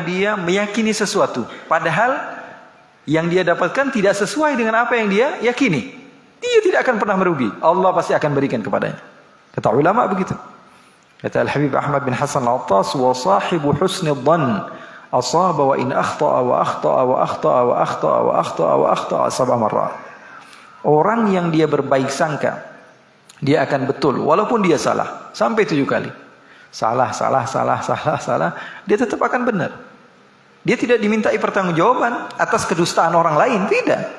dia meyakini sesuatu, padahal yang dia dapatkan tidak sesuai dengan apa yang dia yakini, dia tidak akan pernah merugi. Allah pasti akan berikan kepadanya. Kata ulama begitu. Kata Al-Habib Ahmad bin Hasan Al-Attas, wa sahibu husnil dhann asaba wa in akhta'a wa akhta'a wa akhta'a wa akhta'a wa akhta'a wa akhta'a sab'a marrat. Orang yang dia berbaik sangka, dia akan betul walaupun dia salah sampai 7 kali. Salah, dia tetap akan benar. Dia tidak dimintai pertanggungjawaban atas kedustaan orang lain, tidak.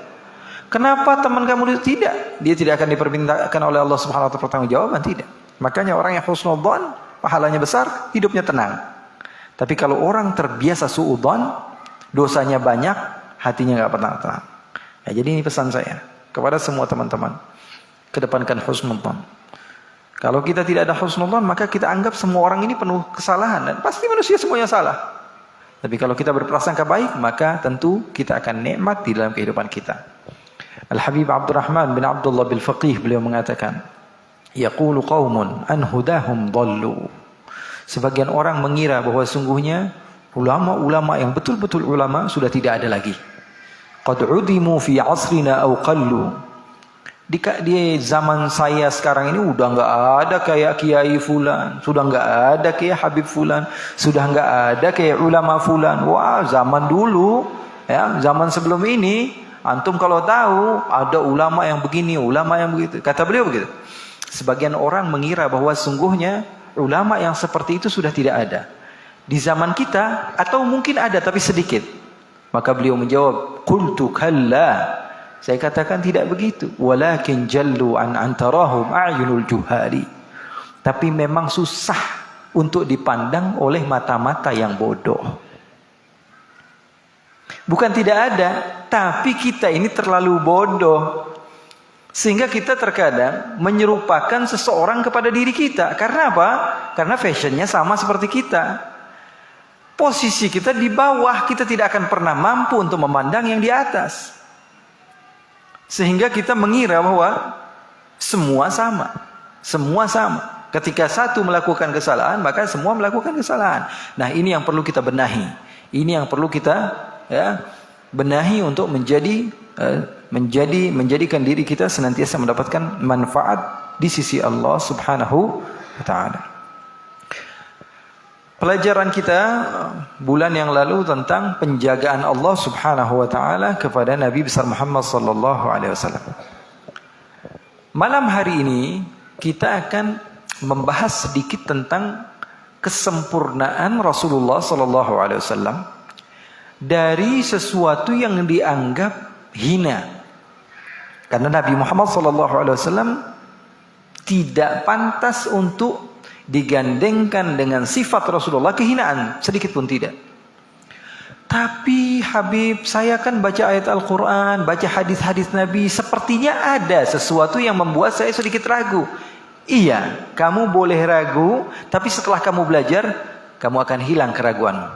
Kenapa teman kamu itu tidak? Dia tidak akan dipermintakan oleh Allah Subhanahu wa taala pertanggungjawaban, tidak. Makanya orang yang husnul dzan, pahalanya besar, hidupnya tenang. Tapi kalau orang terbiasa suudzon, dosanya banyak, hatinya enggak pernah tenang. Ya, jadi ini pesan saya kepada semua teman-teman. Kedepankan husnul dzan. Kalau kita tidak ada husnul dzan, maka kita anggap semua orang ini penuh kesalahan, dan pasti manusia semuanya salah. Tapi kalau kita berprasangka baik, maka tentu kita akan nikmat di dalam kehidupan kita. Al-Habib Abdurrahman bin Abdullah bil Faqih, beliau mengatakan, yaqulu qaumun an hudahum dhallu. Sebagian orang mengira bahwa sungguhnya ulama-ulama yang betul-betul ulama sudah tidak ada lagi. Qad udimu fi asrina aw qallu. Di zaman saya sekarang ini udah nggak ada kayak Kiai Fulan, sudah nggak ada kayak Habib Fulan, sudah nggak ada kayak ulama Fulan. Wah, zaman dulu, ya, zaman sebelum ini, antum kalau tahu ada ulama yang begini, ulama yang begitu. Kata beliau begitu. Sebagian orang mengira bahwa sungguhnya ulama yang seperti itu sudah tidak ada di zaman kita, atau mungkin ada tapi sedikit. Maka beliau menjawab, qultu kalla. Saya katakan tidak begitu. Walakin jallu an antarahum a'yunul juhali. Tapi memang susah untuk dipandang oleh mata-mata yang bodoh. Bukan tidak ada, tapi kita ini terlalu bodoh. Sehingga kita terkadang menyerupakan seseorang kepada diri kita. Karena apa? Karena fashionnya sama seperti kita. Posisi kita di bawah, kita tidak akan pernah mampu untuk memandang yang di atas. Sehingga kita mengira bahwa semua sama. Semua sama. Ketika satu melakukan kesalahan, maka semua melakukan kesalahan. Nah, ini yang perlu kita benahi. Ini yang perlu kita benahi untuk menjadikan diri kita senantiasa mendapatkan manfaat di sisi Allah Subhanahu wa taala. Pelajaran kita bulan yang lalu tentang penjagaan Allah Subhanahu wa taala kepada Nabi besar Muhammad sallallahu alaihi wasallam. Malam hari ini kita akan membahas sedikit tentang kesempurnaan Rasulullah sallallahu alaihi wasallam dari sesuatu yang dianggap hina. Karena Nabi Muhammad sallallahu alaihi wasallam tidak pantas untuk digandengkan dengan sifat Rasulullah kehinaan, sedikit pun tidak. Tapi Habib, saya kan baca ayat Al-Quran, baca hadis-hadis Nabi, sepertinya ada sesuatu yang membuat saya sedikit ragu. Iya, kamu boleh ragu, tapi setelah kamu belajar, kamu akan hilang keraguanmu.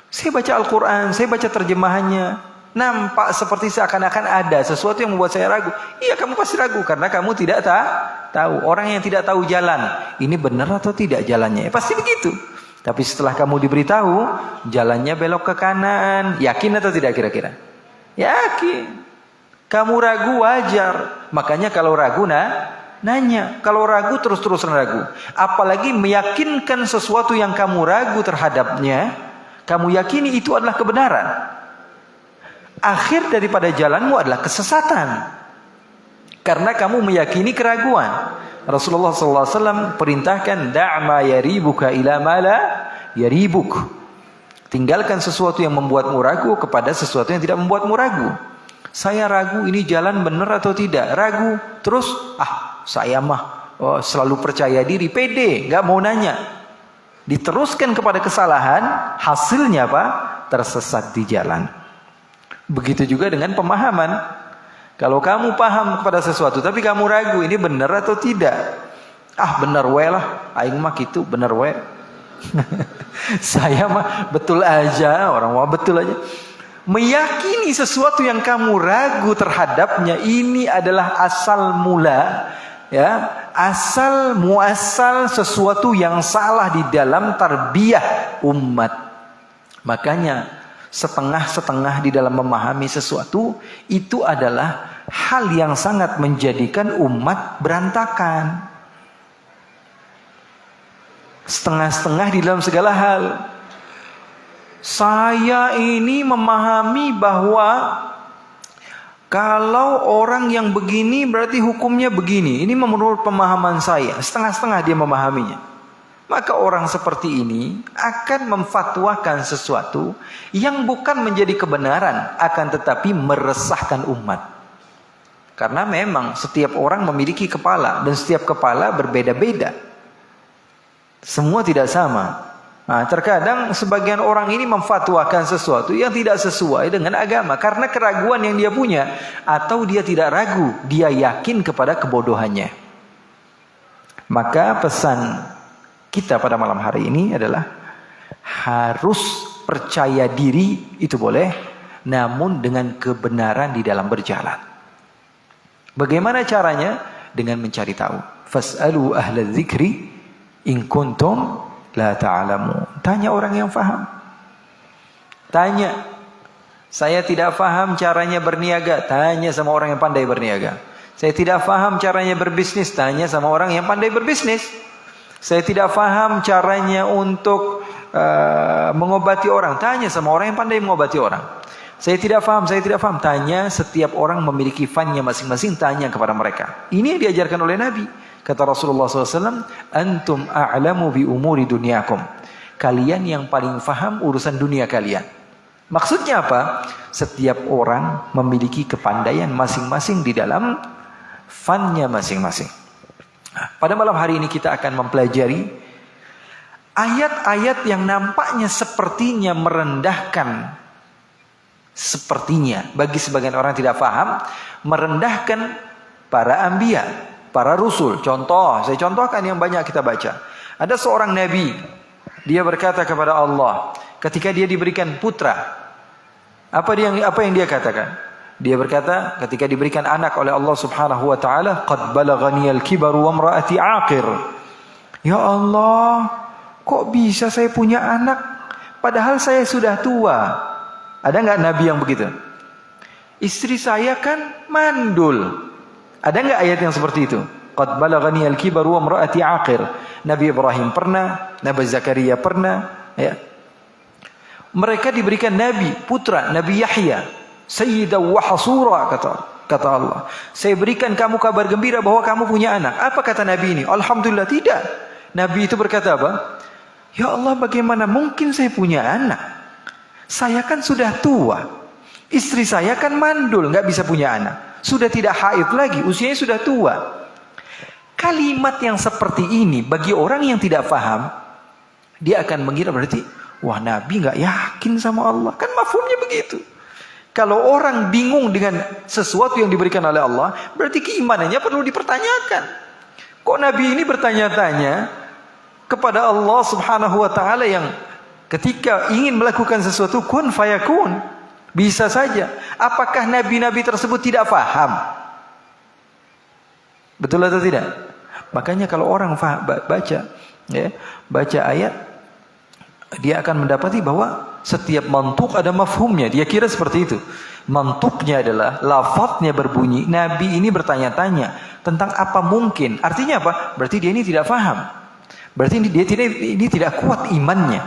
Saya baca Al-Quran, saya baca terjemahannya, nampak seperti seakan-akan ada sesuatu yang membuat saya ragu. Iya, kamu pasti ragu karena kamu tidak tahu. Orang yang tidak tahu jalan, ini benar atau tidak jalannya, pasti begitu. Tapi setelah kamu diberitahu jalannya belok ke kanan, yakin atau tidak kira-kira? Yakin. Kamu ragu wajar. Makanya kalau ragu nanya. Kalau ragu terus-terusan ragu. Apalagi meyakinkan sesuatu yang kamu ragu terhadapnya, kamu yakini itu adalah kebenaran. Akhir daripada jalanmu adalah kesesatan. Karena kamu meyakini keraguan. Rasulullah SAW perintahkan, da'ma yaribuka ila mala yaribuk. Tinggalkan sesuatu yang membuatmu ragu kepada sesuatu yang tidak membuatmu ragu. Saya ragu ini jalan benar atau tidak. Ragu. Terus, saya mah selalu percaya diri, pede, gak mau nanya. Diteruskan kepada kesalahan, hasilnya apa? Tersesat di jalan. Begitu juga dengan pemahaman. Kalau kamu paham kepada sesuatu tapi kamu ragu ini benar atau tidak. Benar we lah, aing mah gitu, benar we. Saya mah betul aja, orang mah betul aja. Meyakini sesuatu yang kamu ragu terhadapnya, ini adalah asal mula, ya, asal muasal sesuatu yang salah di dalam tarbiyah umat. Makanya setengah-setengah di dalam memahami sesuatu itu adalah hal yang sangat menjadikan umat berantakan. Setengah-setengah di dalam segala hal. Saya ini memahami bahwa kalau orang yang begini berarti hukumnya begini. Ini menurut pemahaman saya. Setengah-setengah dia memahaminya. Maka orang seperti ini akan memfatwakan sesuatu yang bukan menjadi kebenaran, akan tetapi meresahkan umat. Karena memang setiap orang memiliki kepala dan setiap kepala berbeda-beda. Semua tidak sama. Nah, terkadang sebagian orang ini memfatwakan sesuatu yang tidak sesuai dengan agama karena keraguan yang dia punya, atau dia tidak ragu, dia yakin kepada kebodohannya. Maka pesan kita pada malam hari ini adalah harus percaya diri, itu boleh, namun dengan kebenaran di dalam berjalan. Bagaimana caranya? Dengan mencari tahu. Fas'alu ahla dzikri in kuntum la ta'lamun. Tanya orang yang faham. Tanya. Saya tidak faham caranya berniaga, tanya sama orang yang pandai berniaga. Saya tidak faham caranya berbisnis, tanya sama orang yang pandai berbisnis. Saya tidak faham caranya untuk mengobati orang, tanya sama orang yang pandai mengobati orang. Saya tidak faham, tanya, setiap orang memiliki fannya masing-masing, tanya kepada mereka. Ini yang diajarkan oleh Nabi. Kata Rasulullah SAW, antum a'lamu bi umuri dunyakum. Kalian yang paling faham urusan dunia kalian. Maksudnya apa? Setiap orang memiliki kepandaian masing-masing di dalam fannya masing-masing. Pada malam hari ini kita akan mempelajari ayat-ayat yang nampaknya sepertinya merendahkan, sepertinya bagi sebagian orang tidak paham, merendahkan para anbiya, para rasul. Contoh, saya contohkan yang banyak kita baca. Ada seorang nabi, dia berkata kepada Allah ketika dia diberikan putra. Apa yang dia katakan? Dia berkata ketika diberikan anak oleh Allah Subhanahu wa taala, qad balaghani al-kibaru wa imraati aqir. Ya Allah, kok bisa saya punya anak padahal saya sudah tua? Ada enggak nabi yang begitu? Istri saya kan mandul. Ada enggak ayat yang seperti itu? Qad balaghani al-kibaru wa imraati aqir. Nabi Ibrahim pernah, Nabi Zakaria pernah, ya. Mereka diberikan nabi, putra, Nabi Yahya. Sayyidah wa hasura, kata Allah. Saya berikan kamu kabar gembira bahwa kamu punya anak. Apa kata Nabi ini? Alhamdulillah, tidak. Nabi itu berkata apa? Ya Allah, bagaimana mungkin saya punya anak? Saya kan sudah tua. Istri saya kan mandul, nggak bisa punya anak. Sudah tidak haid lagi, usianya sudah tua. Kalimat yang seperti ini bagi orang yang tidak paham, dia akan mengira berarti, wah Nabi nggak yakin sama Allah. Kan mafhumnya begitu. Kalau orang bingung dengan sesuatu yang diberikan oleh Allah, berarti keimanannya perlu dipertanyakan. Kok Nabi ini bertanya-tanya kepada Allah Subhanahu wa taala yang ketika ingin melakukan sesuatu kun fayakun, bisa saja. Apakah nabi-nabi tersebut tidak faham? Betul atau tidak? Makanya kalau orang baca ayat, dia akan mendapati bahwa setiap mantuk ada mafhumnya. Dia kira seperti itu. Mantuknya adalah lafadznya berbunyi, Nabi ini bertanya-tanya tentang apa mungkin. Artinya apa? Berarti dia ini tidak faham. Berarti dia tidak kuat imannya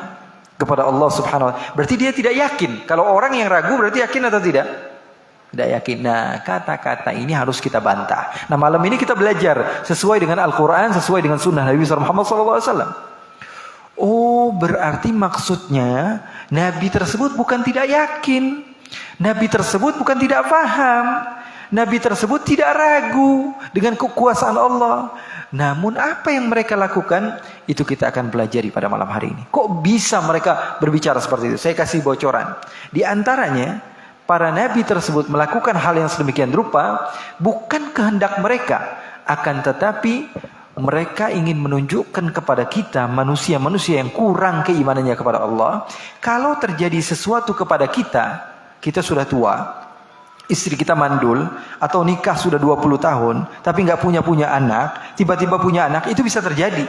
kepada Allah Subhanahu wa taala. Berarti dia tidak yakin. Kalau orang yang ragu berarti yakin atau tidak? Tidak yakin. Nah, kata-kata ini harus kita bantah. Nah, malam ini kita belajar sesuai dengan Al-Quran, sesuai dengan sunnah Nabi Muhammad SAW. Oh, berarti maksudnya Nabi tersebut bukan tidak yakin. Nabi tersebut bukan tidak paham. Nabi tersebut tidak ragu dengan kekuasaan Allah. Namun apa yang mereka lakukan, itu kita akan pelajari pada malam hari ini. Kok bisa mereka berbicara seperti itu? Saya kasih bocoran. Di antaranya, para Nabi tersebut melakukan hal yang sedemikian rupa, bukan kehendak mereka. Akan tetapi, mereka ingin menunjukkan kepada kita manusia-manusia yang kurang keimanannya kepada Allah. Kalau terjadi sesuatu kepada kita sudah tua, istri kita mandul, atau nikah sudah 20 tahun, tapi nggak punya anak, tiba-tiba punya anak, itu bisa terjadi.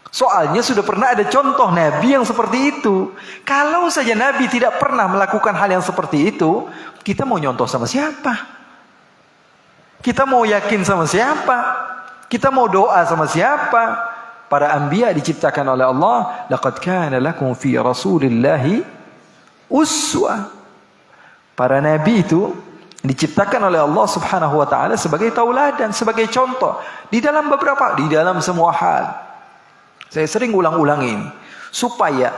Soalnya sudah pernah ada contoh Nabi yang seperti itu. Kalau saja Nabi tidak pernah melakukan hal yang seperti itu, kita mau nyontoh sama siapa? Kita mau yakin sama siapa? Kita mau doa sama siapa? Para anbiya diciptakan oleh Allah. Laqad kana lakum fi Rasulillahi uswah. Para nabi itu diciptakan oleh Allah Subhanahu wa taala sebagai tauladan, sebagai contoh di dalam semua hal. Saya sering ulang-ulang ini supaya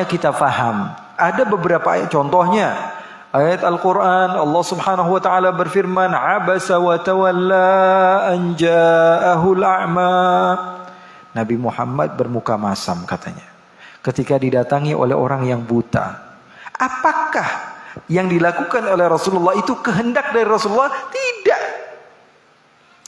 kita faham. Ada beberapa ayat, contohnya ayat Al-Quran, Allah Subhanahu wa taala berfirman, abasa wa tawalla an ja'ahul a'ma. Nabi Muhammad bermuka masam katanya ketika didatangi oleh orang yang buta. Apakah yang dilakukan oleh Rasulullah itu kehendak dari Rasulullah? Tidak.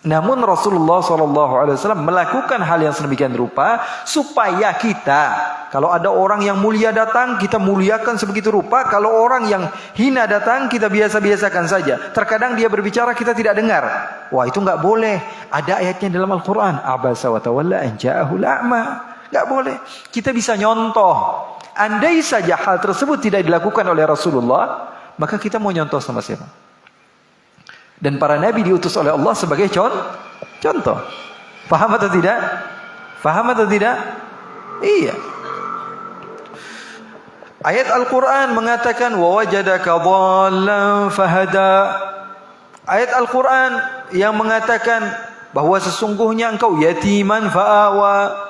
Namun Rasulullah SAW melakukan hal yang sedemikian rupa supaya kita, kalau ada orang yang mulia datang, kita muliakan sebegitu rupa. Kalau orang yang hina datang, kita biasa-biasakan saja. Terkadang dia berbicara, kita tidak dengar. Wah, itu nggak boleh. Ada ayatnya dalam Al-Quran. Abasa wa tawalla an ja'ahul a'ma. Nggak boleh. Kita bisa nyontoh. Andai saja hal tersebut tidak dilakukan oleh Rasulullah, maka kita mau nyontoh sama siapa? Dan para nabi diutus oleh Allah sebagai contoh. Faham atau tidak? Faham atau tidak? Iya. Ayat Al-Quran mengatakan wa wajadaka dhallan fahada. Ayat Al-Quran yang mengatakan bahwa sesungguhnya engkau yatiman fa'awa.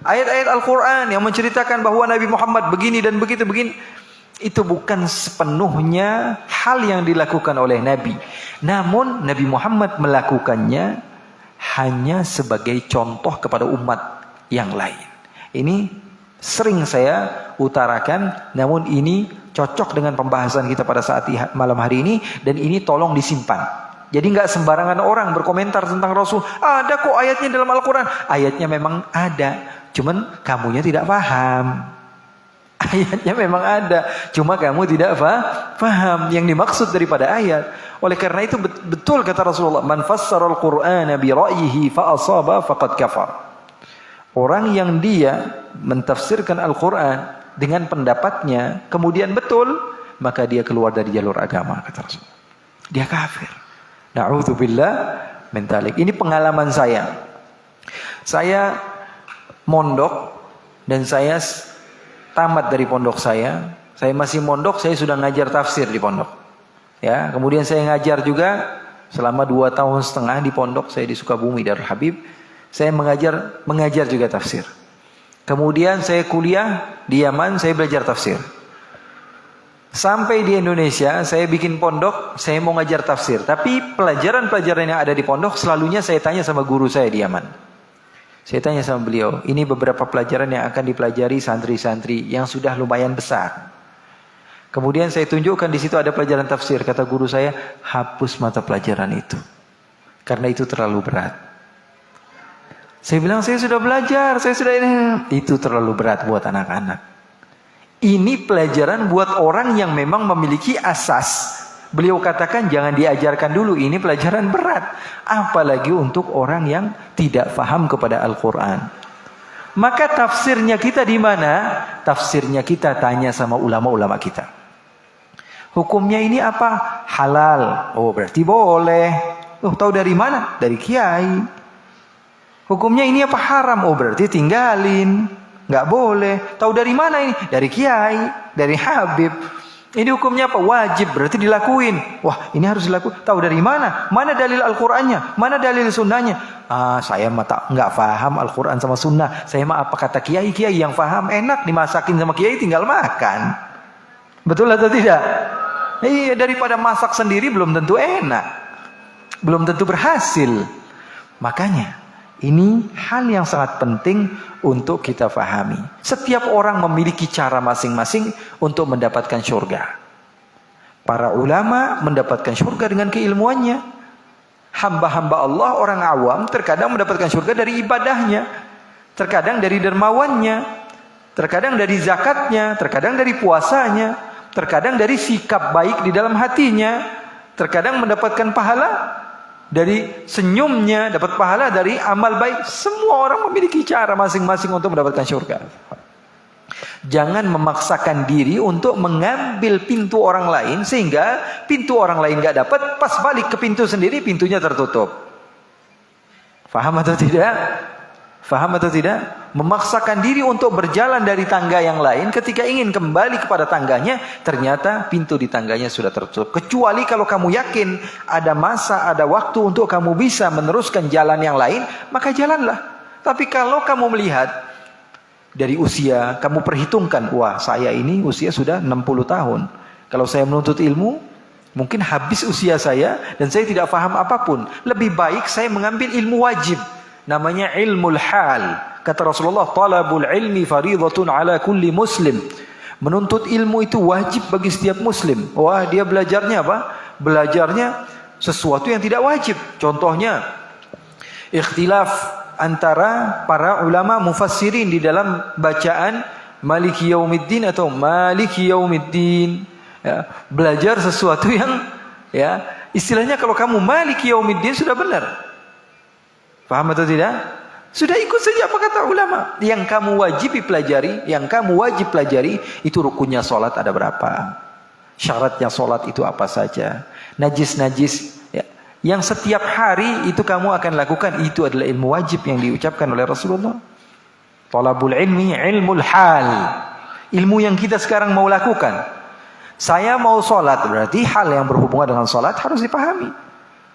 Ayat-ayat Al-Quran yang menceritakan bahwa Nabi Muhammad begini dan begitu begini. Itu bukan sepenuhnya hal yang dilakukan oleh Nabi. Namun Nabi Muhammad melakukannya hanya sebagai contoh kepada umat yang lain. Ini sering saya utarakan, namun ini cocok dengan pembahasan kita pada saat malam hari ini. Dan ini tolong disimpan. Jadi nggak sembarangan orang berkomentar tentang Rasul. Ada kok ayatnya dalam Al-Quran. Ayatnya memang ada, cuman kamunya tidak paham. Ayatnya memang ada, cuma kamu tidak paham yang dimaksud daripada ayat. Oleh karena itu betul kata Rasulullah, man fassara al-Qur'ana bi ra'yihi fa asaba faqad kafar. Orang yang dia mentafsirkan Al-Quran dengan pendapatnya kemudian betul, maka dia keluar dari jalur agama, kata Rasulullah. Dia kafir. Na'udzubillah min dzalik. Ini pengalaman saya. Saya mondok dan saya tamat dari pondok saya masih mondok, saya sudah ngajar tafsir di pondok. Ya, kemudian saya ngajar juga selama 2 tahun setengah di pondok saya di Sukabumi Darul Habib. Saya mengajar juga tafsir. Kemudian saya kuliah di Yaman, saya belajar tafsir. Sampai di Indonesia, saya bikin pondok, saya mau ngajar tafsir. Tapi pelajaran-pelajaran yang ada di pondok selalunya saya tanya sama guru saya di Yaman. Saya tanya sama beliau, ini beberapa pelajaran yang akan dipelajari santri-santri yang sudah lumayan besar. Kemudian saya tunjukkan di situ ada pelajaran tafsir. Kata guru saya, hapus mata pelajaran itu, karena itu terlalu berat. Saya bilang, saya sudah belajar, itu terlalu berat buat anak-anak. Ini pelajaran buat orang yang memang memiliki asas. Beliau katakan jangan diajarkan dulu, ini pelajaran berat. Apalagi untuk orang yang tidak paham kepada Al-Quran. Maka tafsirnya kita di mana? Tafsirnya kita tanya sama ulama-ulama kita. Hukumnya ini apa? Halal. Oh, berarti boleh. Oh, tahu dari mana? Dari kiai. Hukumnya ini apa? Haram. Oh, berarti tinggalin. Nggak boleh. Tahu dari mana ini? Dari kiai, dari habib. Ini hukumnya apa? Wajib, berarti dilakuin. Wah, ini harus dilakuin. Tahu dari mana? Mana dalil Al-Qurannya? Mana dalil sunnahnya? Saya mah nggak paham Al-Quran sama sunnah. Saya mah apa kata kiai-kiai yang paham, enak dimasakin sama kiai tinggal makan. Betul atau tidak? Iya, daripada masak sendiri belum tentu enak, belum tentu berhasil. Makanya ini hal yang sangat penting untuk kita fahami. Setiap orang memiliki cara masing-masing untuk mendapatkan syurga. Para ulama mendapatkan syurga dengan keilmuannya. Hamba-hamba Allah, orang awam, terkadang mendapatkan syurga dari ibadahnya. Terkadang dari dermawannya. Terkadang dari zakatnya. Terkadang dari puasanya. Terkadang dari sikap baik di dalam hatinya. Terkadang mendapatkan pahala dari senyumnya, dapat pahala dari amal baik. Semua orang memiliki cara masing-masing untuk mendapatkan syurga. Jangan memaksakan diri untuk mengambil pintu orang lain sehingga pintu orang lain gak dapat, pas balik ke pintu sendiri pintunya tertutup. Faham atau tidak? Faham atau tidak? Memaksakan diri untuk berjalan dari tangga yang lain, ketika ingin kembali kepada tangganya, ternyata pintu di tangganya sudah tertutup. Kecuali kalau kamu yakin ada masa, ada waktu untuk kamu bisa meneruskan jalan yang lain, maka jalanlah. Tapi kalau kamu melihat dari usia, kamu perhitungkan, wah saya ini usia sudah 60 tahun. Kalau saya menuntut ilmu, mungkin habis usia saya dan saya tidak paham apapun. Lebih baik saya mengambil ilmu wajib. Namanya ilmul hal. Kata Rasulullah, talabul ilmi faridatun ala kulli muslim. Menuntut ilmu itu wajib bagi setiap muslim. Wah, dia belajarnya apa? Belajarnya sesuatu yang tidak wajib. Contohnya, ikhtilaf antara para ulama mufassirin di dalam bacaan Maliki Yaumiddin atau Maliki Yaumiddin. Ya, belajar sesuatu yang, ya, istilahnya kalau kamu Maliki Yaumiddin sudah benar. Paham atau tidak? Sudah ikut saja apa kata ulama. Yang kamu wajib pelajari, yang kamu wajib pelajari itu rukunnya solat ada berapa, syaratnya solat itu apa saja, najis-najis, ya, yang setiap hari itu kamu akan lakukan, itu adalah ilmu wajib yang diucapkan oleh Rasulullah. Talabul ilmi ilmul hal. Ilmu yang kita sekarang mau lakukan. Saya mau solat, berarti hal yang berhubungan dengan solat harus dipahami.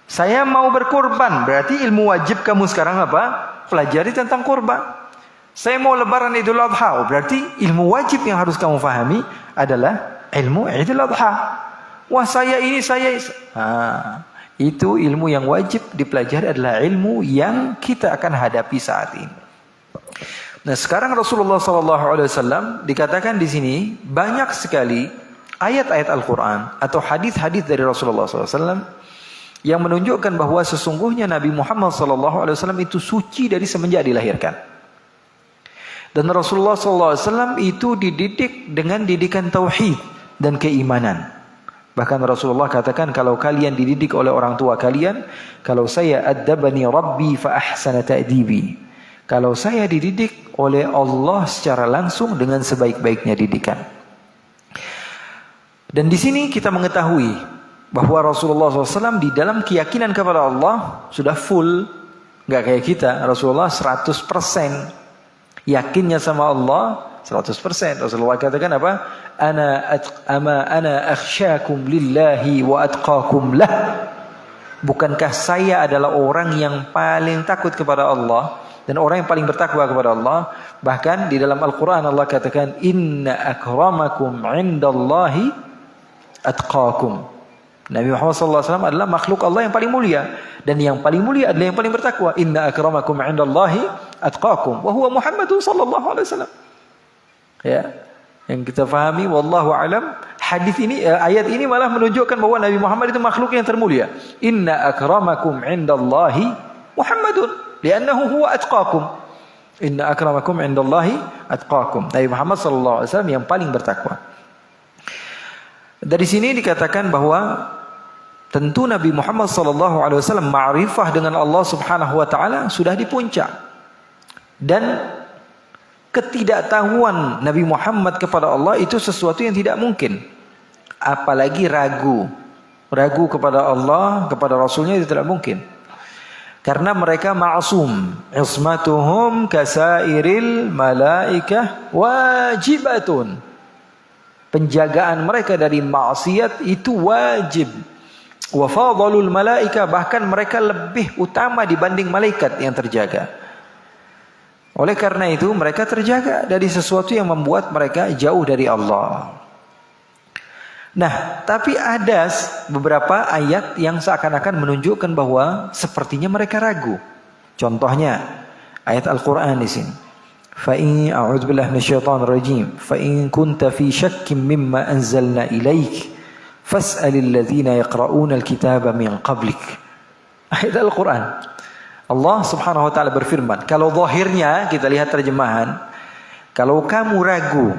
Saya mau berkorban, berarti ilmu wajib kamu sekarang apa? Pelajari tentang korban. Saya mau lebaran Idul Adha, berarti ilmu wajib yang harus kamu fahami adalah ilmu Idul Adha. Wah saya ini, itu ilmu yang wajib dipelajari, adalah ilmu yang kita akan hadapi saat ini. Nah sekarang Rasulullah SAW dikatakan di sini banyak sekali ayat-ayat Al-Quran atau hadis-hadis dari Rasulullah SAW yang menunjukkan bahwa sesungguhnya Nabi Muhammad SAW itu suci dari semenjak dilahirkan. Dan Rasulullah SAW itu dididik dengan didikan tauhid dan keimanan. Bahkan Rasulullah katakan, kalau kalian dididik oleh orang tua kalian, kalau saya addabani Rabbi fa ahsana ta'dibi. Kalau saya dididik oleh Allah secara langsung dengan sebaik-baiknya didikan. Dan di sini kita mengetahui bahwa Rasulullah SAW di dalam keyakinan kepada Allah sudah full. Nggak kayak kita. Rasulullah 100% yakinnya sama Allah 100%. Rasulullah katakan apa? Ana akhsyakum lillahi wa atqakum lah. Bukankah saya adalah orang yang paling takut kepada Allah dan orang yang paling bertakwa kepada Allah. Bahkan di dalam Al-Quran Allah katakan, inna akramakum indallahi atqakum. Nabi Muhammad SAW adalah makhluk Allah yang paling mulia. Dan yang paling mulia adalah yang paling bertakwa. Inna akramakum indallahi atqakum. Wa huwa Muhammadun sallallahu alaihi wasallam. Ya, yang kita fahami, wallahu alam, hadis ini, ayat ini malah menunjukkan bahwa Nabi Muhammad itu makhluk yang termulia. Inna akramakum indallahi Muhammadun. Liannahu huwa atqakum. Inna akramakum indallahi atqakum. Nabi Muhammad SAW yang paling bertakwa. Dari sini dikatakan bahwa tentu Nabi Muhammad SAW ma'rifah dengan Allah Subhanahu Wa Taala sudah di puncak, dan ketidaktahuan Nabi Muhammad kepada Allah itu sesuatu yang tidak mungkin. Apalagi ragu kepada Allah, kepada Rasulnya, itu tidak mungkin. Karena mereka ma'asum, ismatuhum kasairil malaikah wajibatun. Penjagaan mereka dari maksiat itu wajib. Wa fadhalul malaika, bahkan mereka lebih utama dibanding malaikat yang terjaga. Oleh karena itu mereka terjaga dari sesuatu yang membuat mereka jauh dari Allah. Nah, tapi ada beberapa ayat yang seakan-akan menunjukkan bahwa sepertinya mereka ragu. Contohnya ayat Al-Quran di sini. فَإِنْ أَعُوذُ بِاللَّهِ مِنَ الشَّيْطَانِ الرَّجِيمِ فَإِنْ كُنْتَ فِي شَكٍّ مِّمَّا أَنزَلْنَا إِلَيْكَ فَاسْأَلِ الَّذِينَ يَقْرَؤُونَ الْكِتَابَ مِنْ قَبْلِكَ. Ayat Al-Quran. Allah Subhanahu Wa Taala berfirman. Kalau zahirnya kita lihat terjemahan, kalau kamu ragu,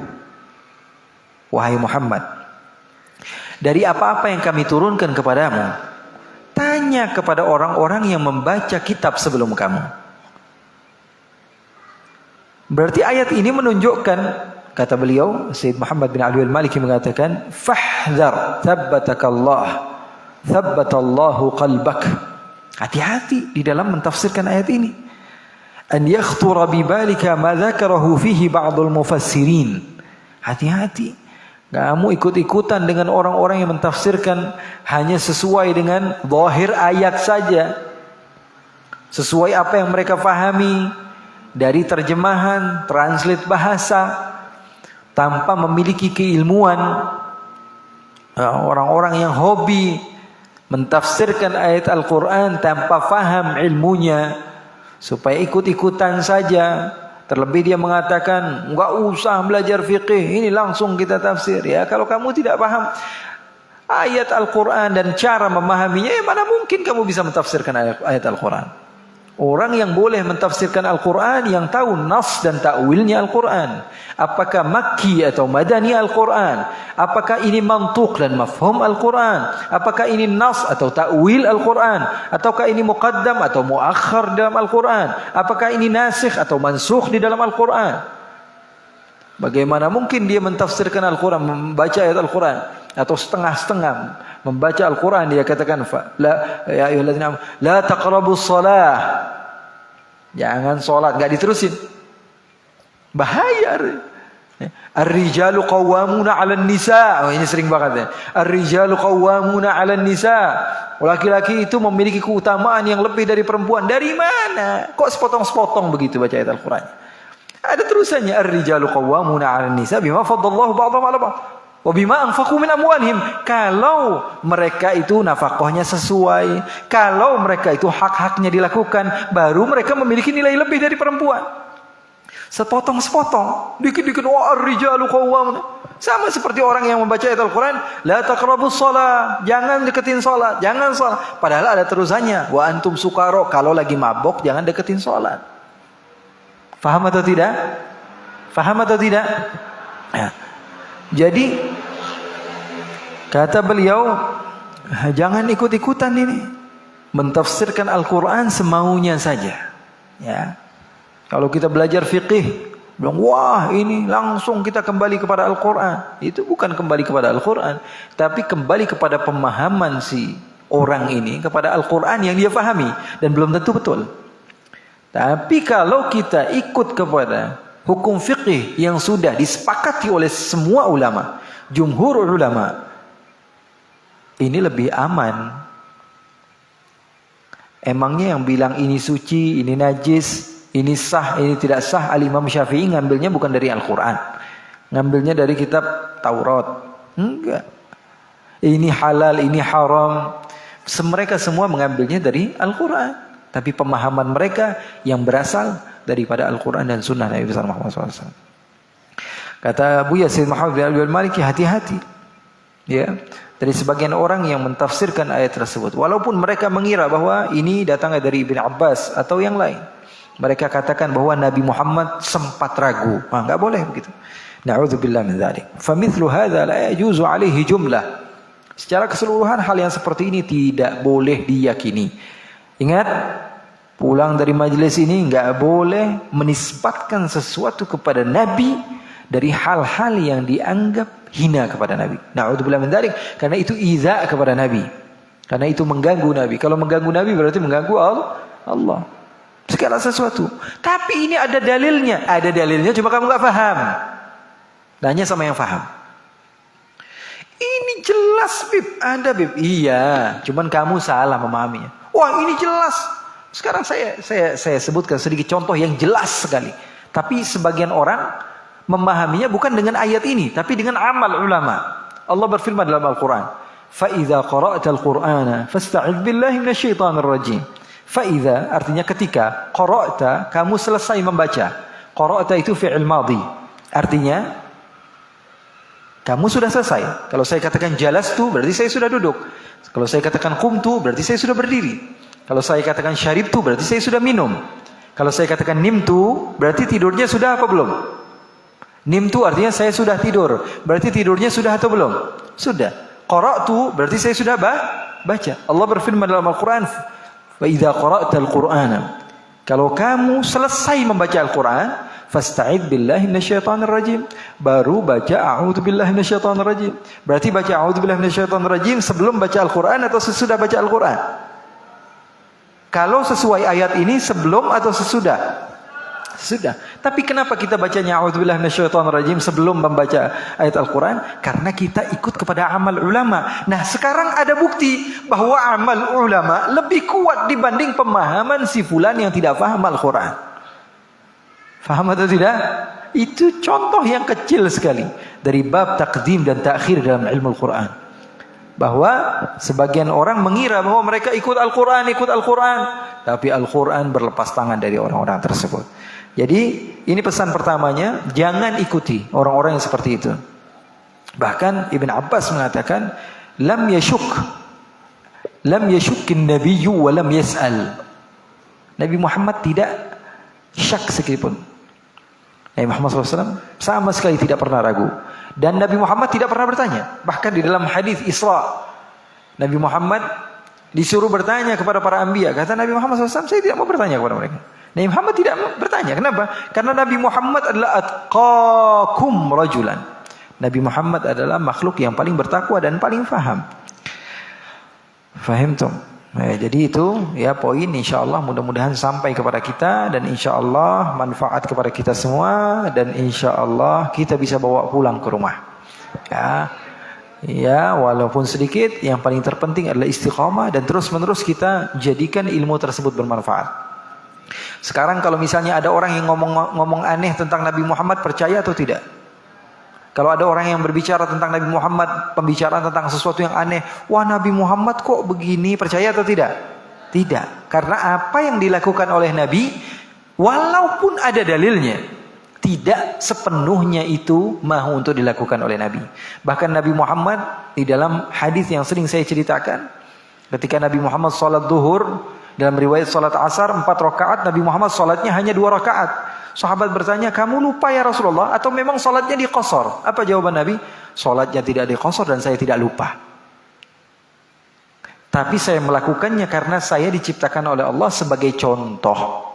wahai Muhammad, dari apa-apa yang kami turunkan kepadamu, tanya bertanya kepada orang-orang yang membaca kitab sebelum kamu. Berarti ayat ini menunjukkan, kata beliau Sayyid Muhammad bin Ali al-Maliki mengatakan, fahdhar thabbatakallah thabbatallahu qalbak. Hati-hati di dalam mentafsirkan ayat ini. An yakhtura bi balika ma dzakarahu fihi ba'dul mufassirin. Hati-hati. Kamu ikut-ikutan dengan orang-orang yang mentafsirkan hanya sesuai dengan zahir ayat saja. Sesuai apa yang mereka fahami dari terjemahan, translate bahasa, tanpa memiliki keilmuan. Orang-orang yang hobi mentafsirkan ayat Al-Quran tanpa faham ilmunya, supaya ikut-ikutan saja. Terlebih dia mengatakan, enggak usah belajar fiqih, ini langsung kita tafsir. Ya, kalau kamu tidak paham ayat Al-Quran dan cara memahaminya, ya mana mungkin kamu bisa mentafsirkan ayat Al-Quran. Orang yang boleh mentafsirkan Al-Quran yang tahu nas dan ta'wilnya Al-Quran. Apakah Makki atau Madani Al-Quran. Apakah ini mantuq dan mafhum Al-Quran. Apakah ini nas atau ta'wil Al-Quran. Ataukah ini muqaddam atau muakhir dalam Al-Quran. Apakah ini nasikh atau mansukh di dalam Al-Quran. Bagaimana mungkin dia mentafsirkan Al-Quran, membaca ayat Al-Quran, atau setengah-setengah membaca Al-Quran, dia katakan la ya ayyuhalladzina amanu la taqrabus shalah, jangan salat, enggak diterusin, bahaya. Ar-rijalu qawwamuna 'alan nisa, oh, ini sering banget ya. Ar-rijalu qawwamuna 'alan nisa, laki-laki itu memiliki keutamaan yang lebih dari perempuan. Dari mana? Kok sepotong-sepotong begitu baca ayat Al-Quran? Ada terusannya, ar-rijalu qawwamuna 'alan nisa bima faddallahu ba'dahum 'ala ba'd wa bima anfaqu min amwalihim. Kalau mereka itu nafkahnya sesuai, kalau mereka itu hak-haknya dilakukan, baru mereka memiliki nilai lebih dari perempuan. Sepotong-sepotong, dikit-dikit, wah ar-rijalu qawwamun. Sama seperti orang yang membaca ayat Al-Quran, la taqrabus shalah, jangan deketin salat, jangan salat. Padahal ada terusannya, wa antum sukara, kalau lagi mabok jangan deketin salat. Faham atau tidak? Faham atau tidak? Ya. Jadi kata beliau, jangan ikut-ikutan ini, mentafsirkan Al-Quran semaunya saja. Ya, kalau kita belajar fiqih, bilang wah ini langsung kita kembali kepada Al-Quran, itu bukan kembali kepada Al-Quran, tapi kembali kepada pemahaman si orang ini kepada Al-Quran yang dia fahami, dan belum tentu betul. Tapi kalau kita ikut kepada hukum fiqih yang sudah disepakati oleh semua ulama, jumhur ulama, ini lebih aman. Emangnya yang bilang ini suci, ini najis, ini sah, ini tidak sah, Al-Imam Syafi'i ngambilnya bukan dari Al-Quran, ngambilnya dari kitab Taurat? Enggak. Ini halal, ini haram, mereka semua mengambilnya dari Al-Quran. Tapi pemahaman mereka yang berasal daripada Al-Quran dan Sunnah Nabi besar Muhammad SAW. Kata Buya Sayyid Muhammad bin Ali al-Maliki, hati-hati ya dari sebagian orang yang mentafsirkan ayat tersebut, walaupun mereka mengira bahwa ini datangnya dari Ibn Abbas atau yang lain. Mereka katakan bahwa Nabi Muhammad sempat ragu. Enggak boleh begitu. Na'udzubillah min dzalik. Famithlu hadza la yajuzu alaihi jumlah. Secara keseluruhan hal yang seperti ini tidak boleh diyakini. Ingat, pulang dari majelis ini enggak boleh menisbatkan sesuatu kepada Nabi dari hal-hal yang dianggap hina kepada Nabi. Na'udzubillah min dzalik, karena itu iza kepada Nabi. Karena itu mengganggu Nabi. Kalau mengganggu Nabi berarti mengganggu Allah. Segala sesuatu. Tapi ini ada dalilnya. Ada dalilnya, cuma kamu enggak paham. Tanya sama yang paham. Ini jelas, Bib. Ada, Bib. Iya, cuman kamu salah memahaminya. Wah, ini jelas. Sekarang saya sebutkan sedikit contoh yang jelas sekali. Tapi sebagian orang memahaminya bukan dengan ayat ini, tapi dengan amal ulama. Allah berfirman dalam Al-Quran, فَإِذَا قَرَأْتَ الْقُرْآنَ فَاسْتَعِذْ بِاللَّهِ مِنَ الشَّيْطَانِ الرَّجِيمِ. فَإِذَا artinya ketika, qara'ta kamu selesai membaca. Qara'ta itu fi'il madhi. Artinya kamu sudah selesai. Kalau saya katakan jalastu berarti saya sudah duduk. Kalau saya katakan qumtu berarti saya sudah berdiri. Kalau saya katakan syaribtu berarti saya sudah minum. Kalau saya katakan nimtu berarti tidurnya sudah apa belum? Nimtu artinya saya sudah tidur. Berarti tidurnya sudah atau belum? Sudah. Qara'tu berarti saya sudah baca. Allah berfirman dalam Al-Quran, wa idza qara'tal Qur'ana, kalau kamu selesai membaca Al-Quran, fasta'id billahi minasyaitonir rajim, baru baca a'udzu billahi minasyaitonir rajim. Berarti baca a'udzu billahi minasyaitonir rajim sebelum baca Al-Quran atau sesudah baca Al-Quran? Kalau sesuai ayat ini, sebelum atau sesudah? Sudah. Tapi kenapa kita bacanya a'udzubillahi minasyaitonir rajim sebelum membaca ayat Al-Quran? Karena kita ikut kepada amal ulama. Nah, sekarang ada bukti bahwa amal ulama lebih kuat dibanding pemahaman si fulan yang tidak paham Al-Quran. Faham atau tidak? Itu contoh yang kecil sekali dari bab takdim dan takhir dalam ilmu Al-Quran. Bahwa sebagian orang mengira bahwa mereka ikut Al-Quran, tapi Al-Quran berlepas tangan dari orang-orang tersebut. Jadi ini pesan pertamanya, jangan ikuti orang-orang yang seperti itu. Bahkan Ibn Abbas mengatakan, lam yashukkin nabiyyu wa lam yas'al. Nabi Muhammad tidak syak sedikitpun. Nabi Muhammad SAW sama sekali tidak pernah ragu. Dan Nabi Muhammad tidak pernah bertanya. Bahkan di dalam hadis Isra, Nabi Muhammad disuruh bertanya kepada para anbiya. Kata Nabi Muhammad SAW, saya tidak mau bertanya kepada mereka. Nabi Muhammad tidak bertanya. Kenapa? Karena Nabi Muhammad adalah atqakum rajulan. Nabi Muhammad adalah makhluk yang paling bertakwa dan paling faham. Fahimtum? Jadi itu ya poin, insyaallah mudah-mudahan sampai kepada kita dan insyaallah manfaat kepada kita semua dan insyaallah kita bisa bawa pulang ke rumah. Ya, walaupun sedikit, yang paling terpenting adalah istiqamah dan terus-menerus kita jadikan ilmu tersebut bermanfaat. Sekarang kalau misalnya ada orang yang ngomong aneh tentang Nabi Muhammad, percaya atau tidak? Kalau ada orang yang berbicara tentang Nabi Muhammad, pembicaraan tentang sesuatu yang aneh, wah Nabi Muhammad kok begini, percaya atau tidak? Tidak. Karena apa yang dilakukan oleh Nabi, walaupun ada dalilnya, tidak sepenuhnya itu mahu untuk dilakukan oleh Nabi. Bahkan Nabi Muhammad di dalam hadis yang sering saya ceritakan, ketika Nabi Muhammad sholat duhur, dalam riwayat sholat asar 4 rakaat, Nabi Muhammad sholatnya hanya 2 rakaat. Sahabat bertanya, kamu lupa ya Rasulullah atau memang sholatnya diqasar? Apa jawaban Nabi? Sholatnya tidak diqasar dan saya tidak lupa. Tapi saya melakukannya karena saya diciptakan oleh Allah sebagai contoh.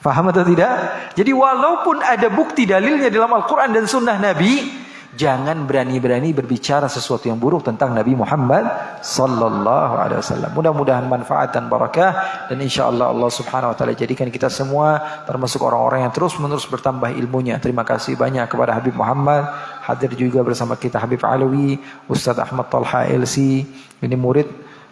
Faham atau tidak? Jadi walaupun ada bukti dalilnya dalam Al-Quran dan Sunnah Nabi, jangan berani-berani berbicara sesuatu yang buruk tentang Nabi Muhammad sallallahu alaihi wasallam. Mudah-mudahan manfaat dan barakah dan insyaallah Allah Subhanahu wa taala jadikan kita semua termasuk orang-orang yang terus-menerus bertambah ilmunya. Terima kasih banyak kepada Habib Muhammad, hadir juga bersama kita Habib Alawi, Ustaz Ahmad Talha LC. Ini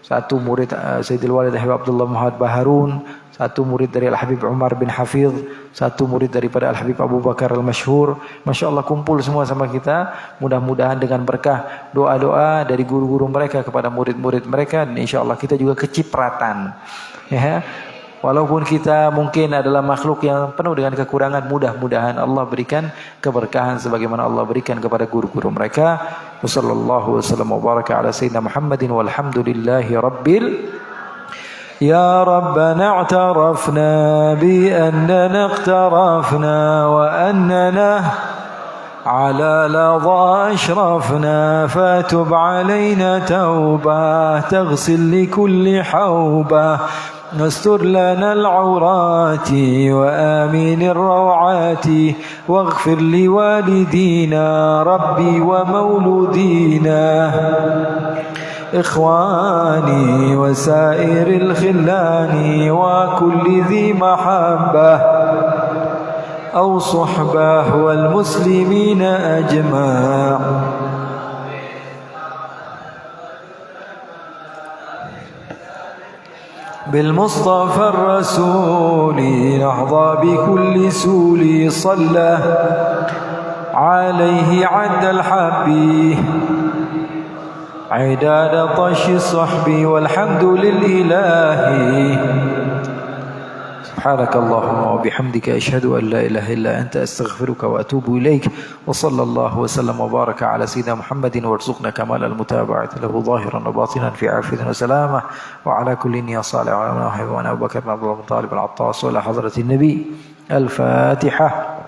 satu murid Sayyidil Walid Habib Abdullah Muhammad Baharun, satu murid dari Al-Habib Umar bin Hafidh, satu murid daripada Al-Habib Abu Bakar Al-Masyhur. Masya Allah kumpul semua sama kita. Mudah-mudahan dengan berkah doa-doa dari guru-guru mereka kepada murid-murid mereka, dan insya Allah kita juga kecipratan. Ya, walaupun kita mungkin adalah makhluk yang penuh dengan kekurangan, mudah-mudahan Allah berikan keberkahan sebagaimana Allah berikan kepada guru-guru mereka. Wassallallahu wasallam wa baraka ala sayyidina Muhammadin walhamdulillahi rabbil. يا ربنا اعترفنا بأننا اقترفنا وأننا على لظى أشرفنا فتب علينا توبة تغسل لكل حوبة استر لنا العورات وآمن الروعات واغفر لوالدينا ربي ومولودينا إخواني وسائر الخلان وكل ذي محبة أو صحبة والمسلمين أجمع بالمصطفى الرسول نحظى بكل سول صلى عليه عد الحبي عداد طش الصحب والحمد للإله سبحانك اللهم وبحمدك أشهد أن لا إله إلا أنت أستغفرك وأتوب إليك وصلى الله وسلم وبارك على سيدنا محمد وارزقنا كمال المتابعة له ظاهرا وباطنا في عافية وسلامة وعلى كل يا صالح وعلى أبو بكر بن عبد الله بن طالب العطاس وإلى حضرة النبي الفاتحة.